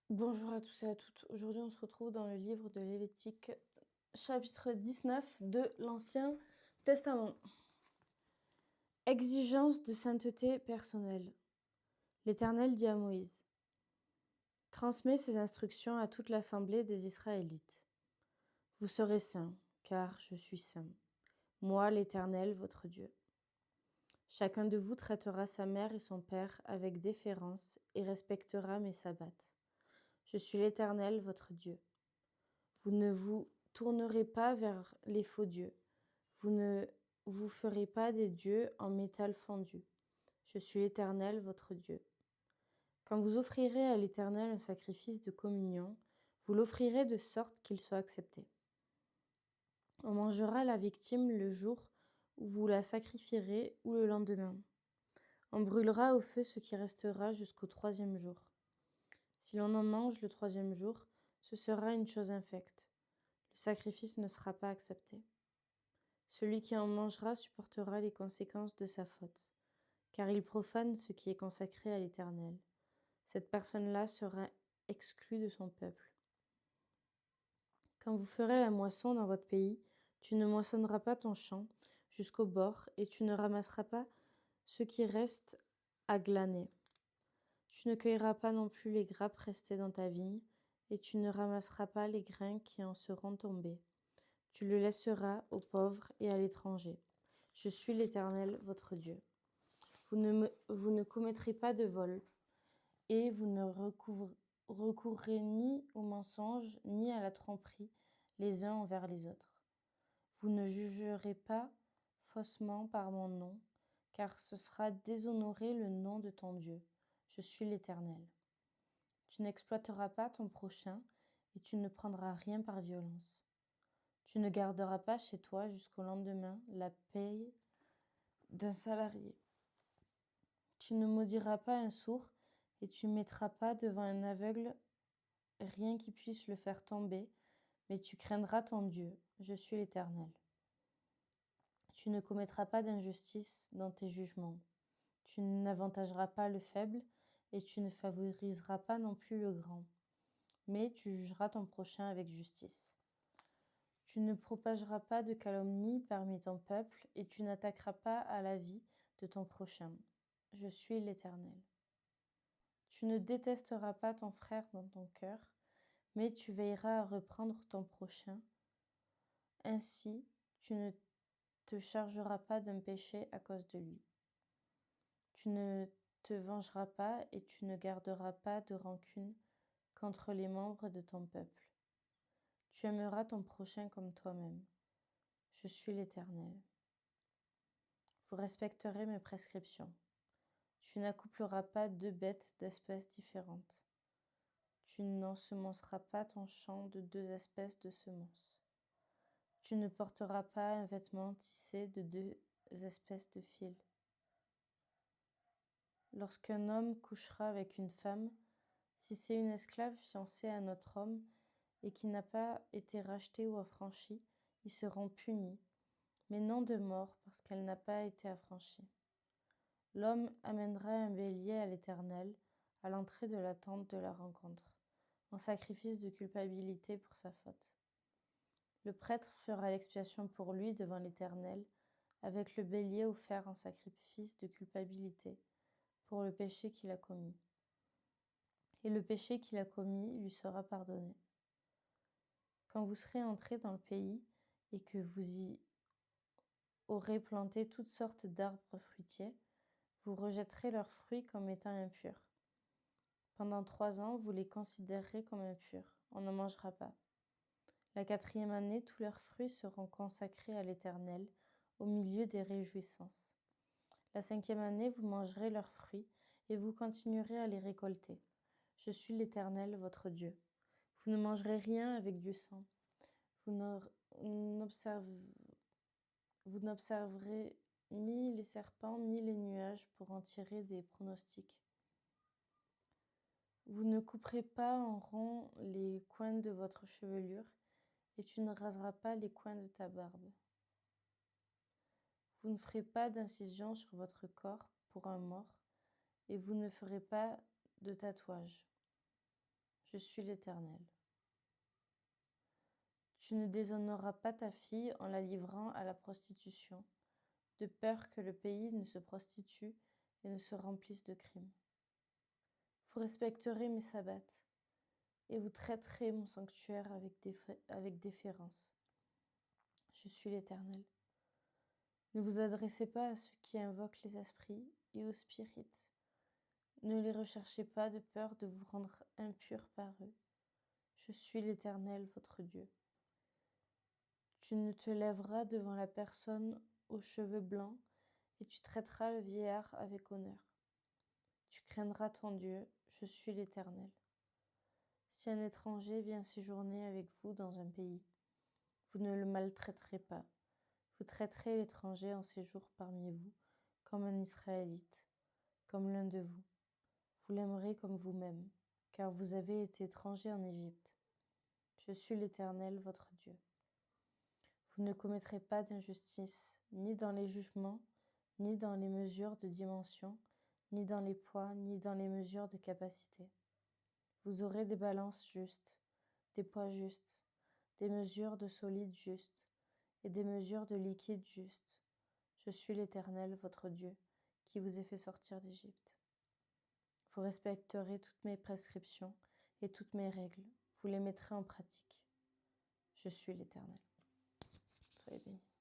Bonjour à tous et à toutes. Aujourd'hui, on se retrouve dans le livre de Lévitique, chapitre 19 de l'Ancien Testament. Exigence de sainteté personnelle. L'Éternel dit à Moïse: transmets ces instructions à toute l'assemblée des Israélites. Vous serez saints, car je suis saint. Moi, l'Éternel, votre Dieu. Chacun de vous traitera sa mère et son père avec déférence et respectera mes sabbats. Je suis l'Éternel, votre Dieu. Vous ne vous tournerez pas vers les faux dieux. Vous ne vous ferez pas des dieux en métal fendu. Je suis l'Éternel, votre Dieu. Quand vous offrirez à l'Éternel un sacrifice de communion, vous l'offrirez de sorte qu'il soit accepté. On mangera la victime le jour où vous la sacrifierez ou le lendemain. On brûlera au feu ce qui restera jusqu'au 3e jour. Si l'on en mange le 3e jour, ce sera une chose infecte. Le sacrifice ne sera pas accepté. Celui qui en mangera supportera les conséquences de sa faute, car il profane ce qui est consacré à l'Éternel. Cette personne-là sera exclue de son peuple. Quand vous ferez la moisson dans votre pays, tu ne moissonneras pas ton champ jusqu'au bord, et tu ne ramasseras pas ce qui reste à glaner. Tu ne cueilleras pas non plus les grappes restées dans ta vigne, et tu ne ramasseras pas les grains qui en seront tombés. Tu le laisseras aux pauvres et à l'étranger. Je suis l'Éternel, votre Dieu. Vous ne commettrez pas de vol, et vous ne recourrez ni au mensonge, ni à la tromperie les uns envers les autres. Vous ne jugerez pas faussement par mon nom, car ce sera déshonorer le nom de ton Dieu. Je suis l'Éternel. Tu n'exploiteras pas ton prochain, et tu ne prendras rien par violence. Tu ne garderas pas chez toi jusqu'au lendemain la paye d'un salarié. Tu ne maudiras pas un sourd, et tu ne mettras pas devant un aveugle rien qui puisse le faire tomber, mais tu craindras ton Dieu. Je suis l'Éternel. Tu ne commettras pas d'injustice dans tes jugements. Tu n'avantageras pas le faible, et tu ne favoriseras pas non plus le grand, mais tu jugeras ton prochain avec justice. Tu ne propageras pas de calomnie parmi ton peuple, et tu n'attaqueras pas à la vie de ton prochain. Je suis l'Éternel. Tu ne détesteras pas ton frère dans ton cœur, mais tu veilleras à reprendre ton prochain. Ainsi, tu ne te chargeras pas d'un péché à cause de lui. Tu ne te vengeras pas et tu ne garderas pas de rancune contre les membres de ton peuple. Tu aimeras ton prochain comme toi-même. Je suis l'Éternel. Vous respecterez mes prescriptions. Tu n'accoupleras pas deux bêtes d'espèces différentes. Tu n'ensemenceras pas ton champ de deux espèces de semences. Tu ne porteras pas un vêtement tissé de deux espèces de fils. Lorsqu'un homme couchera avec une femme, si c'est une esclave fiancée à un autre homme et qui n'a pas été rachetée ou affranchie, ils seront punis, mais non de mort parce qu'elle n'a pas été affranchie. L'homme amènera un bélier à l'Éternel à l'entrée de la tente de la rencontre, en sacrifice de culpabilité pour sa faute. Le prêtre fera l'expiation pour lui devant l'Éternel, avec le bélier offert en sacrifice de culpabilité pour le péché qu'il a commis. Et le péché qu'il a commis lui sera pardonné. Quand vous serez entrés dans le pays et que vous y aurez planté toutes sortes d'arbres fruitiers, vous rejetterez leurs fruits comme étant impurs. Pendant 3 ans, vous les considérerez comme impurs. On n'en mangera pas. La 4e année, tous leurs fruits seront consacrés à l'Éternel, au milieu des réjouissances. La 5e année, vous mangerez leurs fruits, et vous continuerez à les récolter. Je suis l'Éternel, votre Dieu. Vous ne mangerez rien avec du sang. Vous n'observerez ni les serpents, ni les nuages pour en tirer des pronostics. Vous ne couperez pas en rond les coins de votre chevelure, et tu ne raseras pas les coins de ta barbe. Vous ne ferez pas d'incision sur votre corps pour un mort, et vous ne ferez pas de tatouage. Je Je suis l'Éternel. Tu ne déshonoreras pas ta fille en la livrant à la prostitution, de peur que le pays ne se prostitue et ne se remplisse de crimes. Vous respecterez mes sabbats, et vous traiterez mon sanctuaire avec déférence. Je suis l'Éternel. Ne vous adressez pas à ceux qui invoquent les esprits et aux spirites. Ne les recherchez pas de peur de vous rendre impurs par eux. Je suis l'Éternel, votre Dieu. Tu ne te lèveras devant la personne aux cheveux blancs et tu traiteras le vieillard avec honneur. Tu craindras ton Dieu, je suis l'Éternel. Si un étranger vient séjourner avec vous dans un pays, vous ne le maltraiterez pas. Vous traiterez l'étranger en séjour parmi vous comme un Israélite, comme l'un de vous. Vous l'aimerez comme vous-même, car vous avez été étranger en Égypte. Je suis l'Éternel, votre Dieu. Vous ne commettrez pas d'injustice, ni dans les jugements, ni dans les mesures de dimension, ni dans les poids, ni dans les mesures de capacité. Vous aurez des balances justes, des poids justes, des mesures de solide justes, et des mesures de liquide justes. Je suis l'Éternel, votre Dieu, qui vous ai fait sortir d'Égypte. Vous respecterez toutes mes prescriptions et toutes mes règles. Vous les mettrez en pratique. Je suis l'Éternel. Soyez bénis.